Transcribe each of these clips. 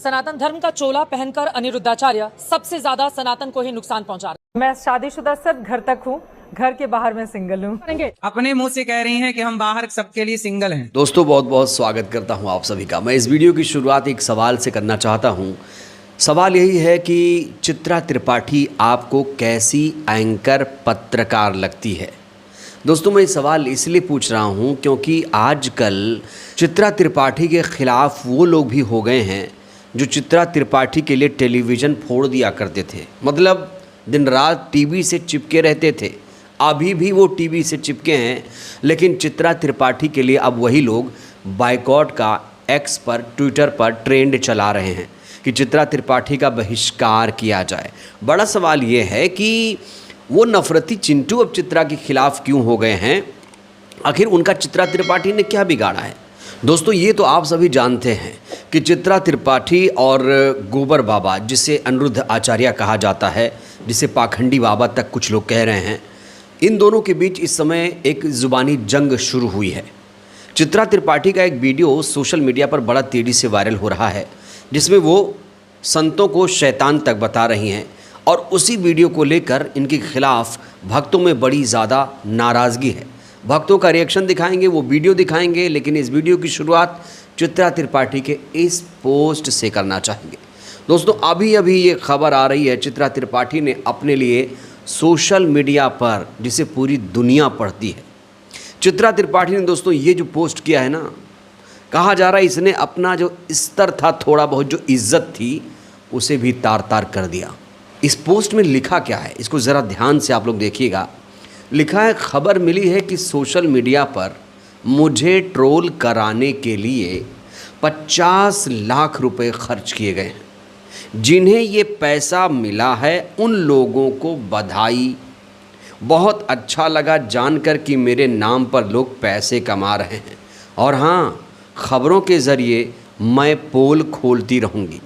सनातन धर्म का चोला पहनकर अनिरुद्धाचार्य सबसे ज्यादा सनातन को ही नुकसान पहुंचा रहे। मैं शादीशुदा सिर्फ घर तक हूँ, घर के बाहर मैं सिंगल हूँ। अपने मुंह से कह रही हैं कि हम बाहर सबके लिए सिंगल हैं। दोस्तों बहुत बहुत स्वागत करता हूं आप सभी का। मैं इस वीडियो की शुरुआत एक सवाल से करना चाहता हूं। सवाल यही है कि चित्रा त्रिपाठी आपको कैसी एंकर पत्रकार लगती है। दोस्तों मैं ये सवाल इसलिए पूछ रहा हूं क्योंकि आजकल चित्रा त्रिपाठी के ख़िलाफ़ वो लोग भी हो गए हैं जो चित्रा त्रिपाठी के लिए टेलीविज़न फोड़ दिया करते थे। मतलब दिन रात टीवी से चिपके रहते थे। अभी भी वो टीवी से चिपके हैं, लेकिन चित्रा त्रिपाठी के लिए अब वही लोग बायकॉट का एक्स पर, ट्विटर पर ट्रेंड चला रहे हैं कि चित्रा त्रिपाठी का बहिष्कार किया जाए। बड़ा सवाल ये है कि वो नफरती चिंटू अब चित्रा के खिलाफ़ क्यों हो गए हैं? आखिर उनका चित्रा त्रिपाठी ने क्या बिगाड़ा है? दोस्तों ये तो आप सभी जानते हैं कि चित्रा त्रिपाठी और गोबर बाबा, जिसे अनिरुद्ध आचार्य कहा जाता है, जिसे पाखंडी बाबा तक कुछ लोग कह रहे हैं, इन दोनों के बीच इस समय एक ज़ुबानी जंग शुरू हुई है। चित्रा त्रिपाठी का एक वीडियो सोशल मीडिया पर बड़ा तेज़ी से वायरल हो रहा है, जिसमें वो संतों को शैतान तक बता रही हैं और उसी वीडियो को लेकर इनके खिलाफ़ भक्तों में बड़ी ज़्यादा नाराज़गी है। भक्तों का रिएक्शन दिखाएंगे, वो वीडियो दिखाएंगे, लेकिन इस वीडियो की शुरुआत चित्रा त्रिपाठी के इस पोस्ट से करना चाहेंगे। दोस्तों अभी अभी ये खबर आ रही है, चित्रा त्रिपाठी ने अपने लिए सोशल मीडिया पर, जिसे पूरी दुनिया पढ़ती है, चित्रा त्रिपाठी ने दोस्तों ये जो पोस्ट किया है ना, कहा जा रहा है इसने अपना जो स्तर था, थोड़ा बहुत जो इज्जत थी, उसे भी तार तार कर दिया। इस पोस्ट में लिखा क्या है, इसको ज़रा ध्यान से आप लोग देखिएगा। लिखा है, खबर मिली है कि सोशल मीडिया पर मुझे ट्रोल कराने के लिए 50 लाख रुपए खर्च किए गए हैं। जिन्हें ये पैसा मिला है उन लोगों को बधाई। बहुत अच्छा लगा जानकर कि मेरे नाम पर लोग पैसे कमा रहे हैं, और हाँ, खबरों के ज़रिए मैं पोल खोलती रहूँगी।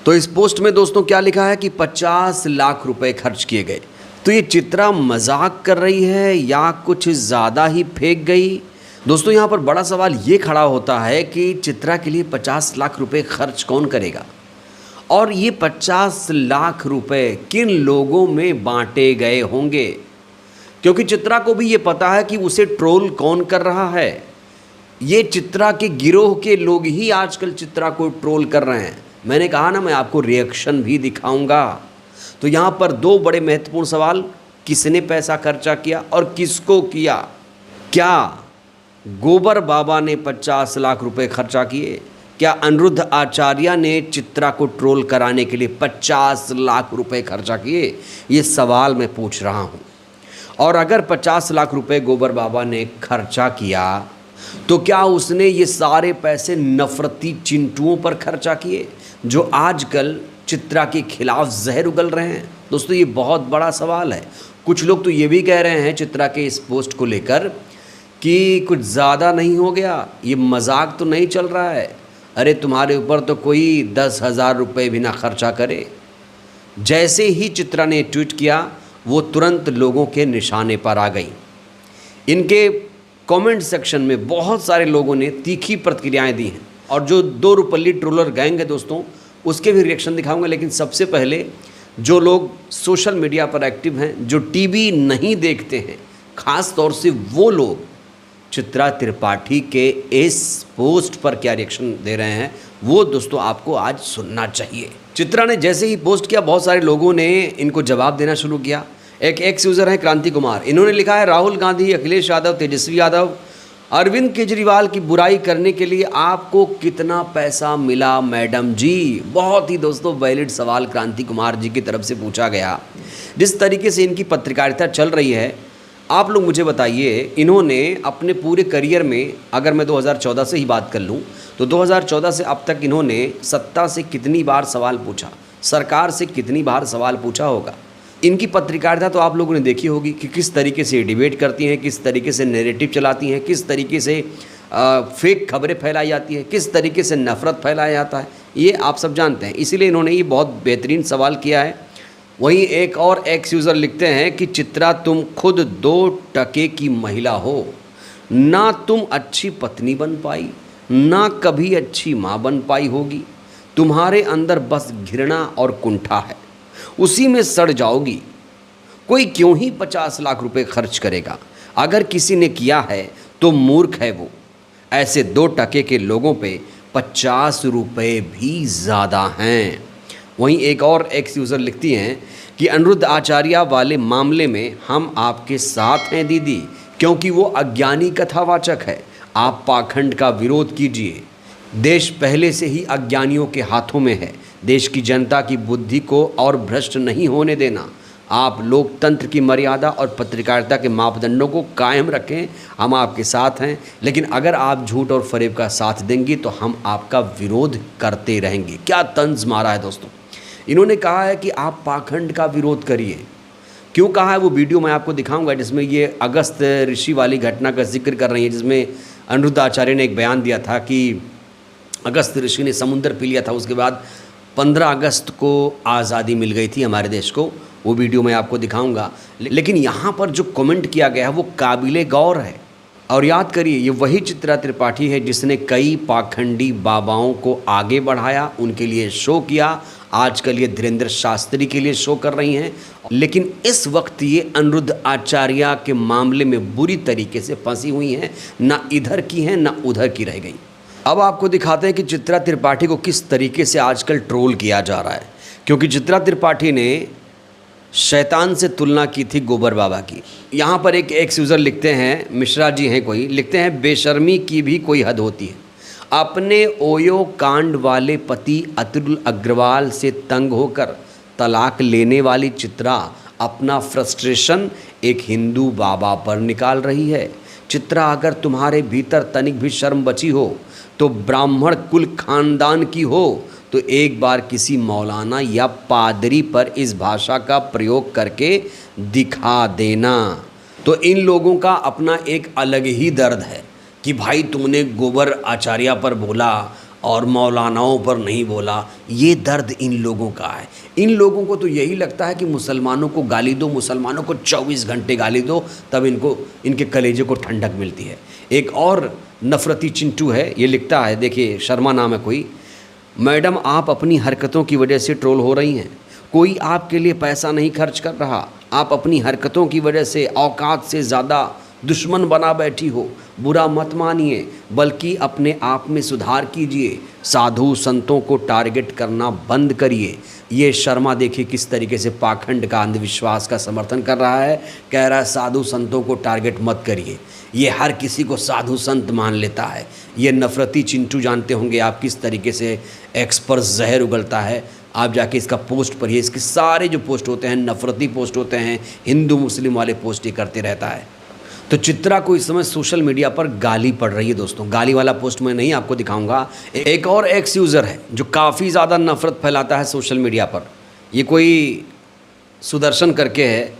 तो इस पोस्ट में दोस्तों क्या लिखा है कि 50 लाख रुपए खर्च किए गए। तो ये चित्रा मजाक कर रही है या कुछ ज़्यादा ही फेंक गई? दोस्तों यहाँ पर बड़ा सवाल ये खड़ा होता है कि चित्रा के लिए 50 लाख रुपए खर्च कौन करेगा, और ये 50 लाख रुपए किन लोगों में बांटे गए होंगे? क्योंकि चित्रा को भी ये पता है कि उसे ट्रोल कौन कर रहा है। ये चित्रा के गिरोह के लोग ही आजकल चित्रा को ट्रोल कर रहे हैं। मैंने कहा ना, मैं आपको रिएक्शन भी दिखाऊंगा। तो यहाँ पर दो बड़े महत्वपूर्ण सवाल, किसने पैसा खर्चा किया और किसको किया? क्या गोबर बाबा ने 50 लाख रुपए खर्चा किए? क्या अनिरुद्ध आचार्य ने चित्रा को ट्रोल कराने के लिए 50 लाख रुपए खर्चा किए? ये सवाल मैं पूछ रहा हूँ। और अगर 50 लाख रुपए गोबर बाबा ने खर्चा किया, तो क्या उसने ये सारे पैसे नफरती चिंटुओं पर खर्चा किए जो आजकल चित्रा के खिलाफ जहर उगल रहे हैं? दोस्तों ये बहुत बड़ा सवाल है। कुछ लोग तो ये भी कह रहे हैं चित्रा के इस पोस्ट को लेकर कि कुछ ज़्यादा नहीं हो गया, ये मजाक तो नहीं चल रहा है? अरे तुम्हारे ऊपर तो कोई 10,000 रुपये भी ना खर्चा करे। जैसे ही चित्रा ने ट्वीट किया, वो तुरंत लोगों के निशाने पर आ गई। इनके कमेंट सेक्शन में बहुत सारे लोगों ने तीखी प्रतिक्रियाएं दी हैं, और जो 2 रुपल्ली ट्रोलर गैंग है दोस्तों, उसके भी रिएक्शन दिखाऊंगा। लेकिन सबसे पहले जो लोग सोशल मीडिया पर एक्टिव हैं, जो टीवी नहीं देखते हैं, ख़ास तौर से वो लोग चित्रा त्रिपाठी के इस पोस्ट पर क्या रिएक्शन दे रहे हैं, वो दोस्तों आपको आज सुनना चाहिए। चित्रा ने जैसे ही पोस्ट किया, बहुत सारे लोगों ने इनको जवाब देना शुरू किया। एक एक्स यूज़र है क्रांति कुमार, इन्होंने लिखा है, राहुल गांधी, अखिलेश यादव, तेजस्वी यादव, अरविंद केजरीवाल की बुराई करने के लिए आपको कितना पैसा मिला मैडम जी? बहुत ही दोस्तों वैलिड सवाल क्रांति कुमार जी की तरफ से पूछा गया। जिस तरीके से इनकी पत्रकारिता चल रही है, आप लोग मुझे बताइए, इन्होंने अपने पूरे करियर में, अगर मैं 2014 से ही बात कर लूँ, तो 2014 से अब तक इन्होंने सत्ता से कितनी बार सवाल पूछा, सरकार से कितनी बार सवाल पूछा होगा। इनकी पत्रकारिता तो आप लोगों ने देखी होगी कि किस तरीके से डिबेट करती हैं, किस तरीके से नैरेटिव चलाती हैं, किस तरीके से फेक खबरें फैलाई जाती हैं, किस तरीके से नफ़रत फैलाया जाता है, ये आप सब जानते हैं। इसीलिए इन्होंने ये बहुत बेहतरीन सवाल किया है। वहीं एक और एक्स यूज़र लिखते हैं कि चित्रा तुम खुद 2 टके की महिला हो, ना तुम अच्छी पत्नी बन पाई, ना कभी अच्छी माँ बन पाई होगी, तुम्हारे अंदर बस घृणा और कुंठा है, उसी में सड़ जाओगी। कोई क्यों ही 50 लाख रुपए खर्च करेगा? अगर किसी ने किया है तो मूर्ख है वो। ऐसे 2% के लोगों पे 50 रुपये भी ज़्यादा हैं। वहीं एक और एक्स यूज़र लिखती हैं कि अनिरुद्ध आचार्य वाले मामले में हम आपके साथ हैं दीदी, क्योंकि वो अज्ञानी कथावाचक है। आप पाखंड का विरोध कीजिए। देश पहले से ही अज्ञानियों के हाथों में है। देश की जनता की बुद्धि को और भ्रष्ट नहीं होने देना। आप लोकतंत्र की मर्यादा और पत्रकारिता के मापदंडों को कायम रखें, हम आपके साथ हैं। लेकिन अगर आप झूठ और फरेब का साथ देंगी तो हम आपका विरोध करते रहेंगे। क्या तंज मारा है दोस्तों। इन्होंने कहा है कि आप पाखंड का विरोध करिए। क्यों कहा है वो वीडियो मैं आपको दिखाऊंगा, जिसमें ये अगस्त ऋषि वाली घटना का जिक्र कर रही है, जिसमें अनिरुद्ध आचार्य ने एक बयान दिया था कि अगस्त ऋषि ने समुद्र पी लिया था, उसके बाद 15 अगस्त को आज़ादी मिल गई थी हमारे देश को। वो वीडियो मैं आपको दिखाऊंगा। लेकिन यहाँ पर जो कमेंट किया गया है वो काबिले गौर है। और याद करिए, ये वही चित्रा त्रिपाठी है जिसने कई पाखंडी बाबाओं को आगे बढ़ाया, उनके लिए शो किया। आजकल ये धीरेन्द्र शास्त्री के लिए शो कर रही हैं। लेकिन इस वक्त ये अनिरुद्ध आचार्य के मामले में बुरी तरीके से फंसी हुई हैं, ना इधर की हैं ना उधर की रह गई। अब आपको दिखाते हैं कि चित्रा त्रिपाठी को किस तरीके से आजकल ट्रोल किया जा रहा है। क्योंकि चित्रा त्रिपाठी ने शैतान से तुलना की थी गोबर बाबा की। यहाँ पर एक एक्स यूज़र लिखते हैं, मिश्रा जी हैं कोई, लिखते हैं बेशर्मी की भी कोई हद होती है। अपने ओयो कांड वाले पति अतुल अग्रवाल से तंग होकर तलाक लेने वाली चित्रा अपना फ्रस्ट्रेशन एक हिंदू बाबा पर निकाल रही है। चित्रा, अगर तुम्हारे भीतर तनिक भी शर्म बची हो तो ब्राह्मण कुल खानदान की हो तो एक बार किसी मौलाना या पादरी पर इस भाषा का प्रयोग करके दिखा देना। तो इन लोगों का अपना एक अलग ही दर्द है कि भाई तुमने गोबर आचार्य पर बोला और मौलानाओं पर नहीं बोला। ये दर्द इन लोगों का है। इन लोगों को तो यही लगता है कि मुसलमानों को गाली दो, मुसलमानों को 24 घंटे गाली दो, तब इनको इनके कलेजे को ठंडक मिलती है। एक और नफरती चिंटू है, ये लिखता है, देखिए शर्मा नाम है कोई, मैडम आप अपनी हरकतों की वजह से ट्रोल हो रही हैं। कोई आपके लिए पैसा नहीं खर्च कर रहा। आप अपनी हरकतों की वजह से औकात से ज़्यादा दुश्मन बना बैठी हो। बुरा मत मानिए, बल्कि अपने आप में सुधार कीजिए। साधु संतों को टारगेट करना बंद करिए। ये शर्मा देखिए किस तरीके से पाखंड का, अंधविश्वास का समर्थन कर रहा है। कह रहा है साधु संतों को टारगेट मत करिए। ये हर किसी को साधु संत मान लेता है। ये नफरती चिंटू, जानते होंगे आप किस तरीके से एक्स पर जहर उगलता है। आप जाके इसका पोस्ट पढ़िए। इसके सारे जो पोस्ट होते हैं नफरती पोस्ट होते हैं, हिंदू मुस्लिम वाले पोस्ट ही करते रहता है। तो चित्रा को इस समय सोशल मीडिया पर गाली पड़ रही है दोस्तों। गाली वाला पोस्ट मैं नहीं आपको दिखाऊंगा। एक और एक्स यूज़र है जो काफ़ी ज़्यादा नफरत फैलाता है सोशल मीडिया पर। ये कोई सुदर्शन करके है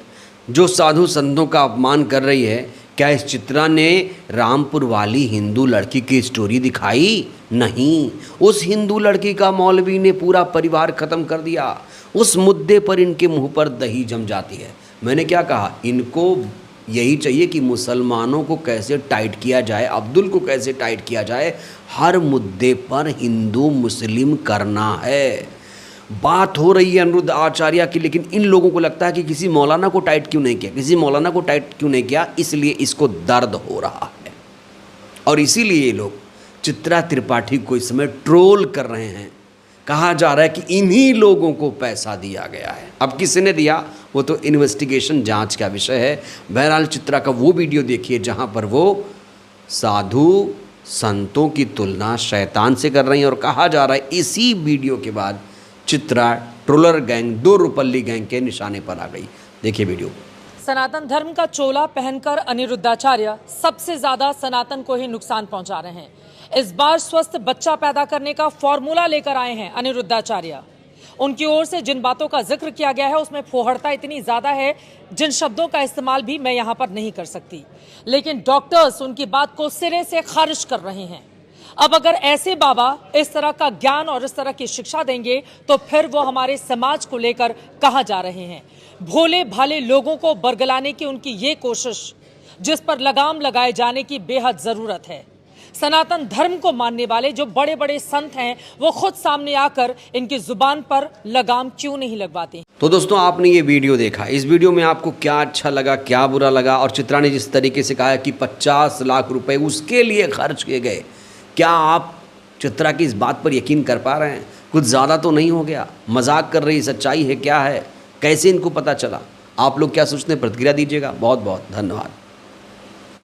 जो साधु संतों का अपमान कर रही है। क्या इस चित्रा ने रामपुर वाली हिंदू लड़की की स्टोरी दिखाई? नहीं, उस हिंदू लड़की का मौलवी ने पूरा परिवार ख़त्म कर दिया। उस मुद्दे पर इनके मुंह पर दही जम जाती है। मैंने क्या कहा, इनको यही चाहिए कि मुसलमानों को कैसे टाइट किया जाए, अब्दुल को कैसे टाइट किया जाए। हर मुद्दे पर हिंदू मुस्लिम करना है। बात हो रही है अनिरुद्ध आचार्य की, लेकिन इन लोगों को लगता है कि किसी मौलाना को टाइट क्यों नहीं किया, किसी मौलाना को टाइट क्यों नहीं किया, इसलिए इसको दर्द हो रहा है। और इसीलिए ये लोग चित्रा त्रिपाठी को इस समय ट्रोल कर रहे हैं। कहा जा रहा है कि इन्हीं लोगों को पैसा दिया गया है। अब किसने दिया वो तो इन्वेस्टिगेशन जांच का विषय है। बहरहाल चित्रा का वो वीडियो देखिए जहां पर वो साधु संतों की तुलना शैतान से कर रही हैं। और कहा जा रहा है इसी वीडियो के बाद चित्रा ट्रोलर गैंग, 2 रुपल्ली गैंग के निशाने पर आ गई। देखिए वीडियो। सनातन धर्म का चोला पहनकर अनिरुद्धाचार्य सबसे ज्यादा सनातन को ही नुकसान पहुंचा रहे हैं। इस बार स्वस्थ बच्चा पैदा करने का फॉर्मूला लेकर आए हैं अनिरुद्धाचार्य। उनकी ओर से जिन बातों का जिक्र किया गया है उसमें फोहड़ता इतनी ज्यादा है जिन शब्दों का इस्तेमाल भी मैं यहां पर नहीं कर सकती। लेकिन डॉक्टर्स उनकी बात को सिरे से खारिज कर रहे हैं। अब अगर ऐसे बाबा इस तरह का ज्ञान और इस तरह की शिक्षा देंगे तो फिर वो हमारे समाज को लेकर कहां जा रहे हैं। भोले भाले लोगों को बरगलाने की उनकी ये कोशिश, जिस पर लगाम लगाए जाने की बेहद जरूरत है। सनातन धर्म को मानने वाले जो बड़े बड़े संत हैं वो खुद सामने आकर इनकी जुबान पर लगाम क्यों नहीं लगवाते। तो दोस्तों, आपने ये वीडियो देखा। इस वीडियो में आपको क्या अच्छा लगा, क्या बुरा लगा? और चित्रा ने जिस तरीके से कहा कि 50 लाख रुपए उसके लिए खर्च किए गए, क्या आप चित्रा की इस बात पर यकीन कर पा रहे हैं? कुछ ज़्यादा तो नहीं हो गया? मजाक कर रही सच्चाई है क्या है? कैसे इनको पता चला? आप लोग क्या सोचते हैं? प्रतिक्रिया दीजिएगा। बहुत बहुत धन्यवाद।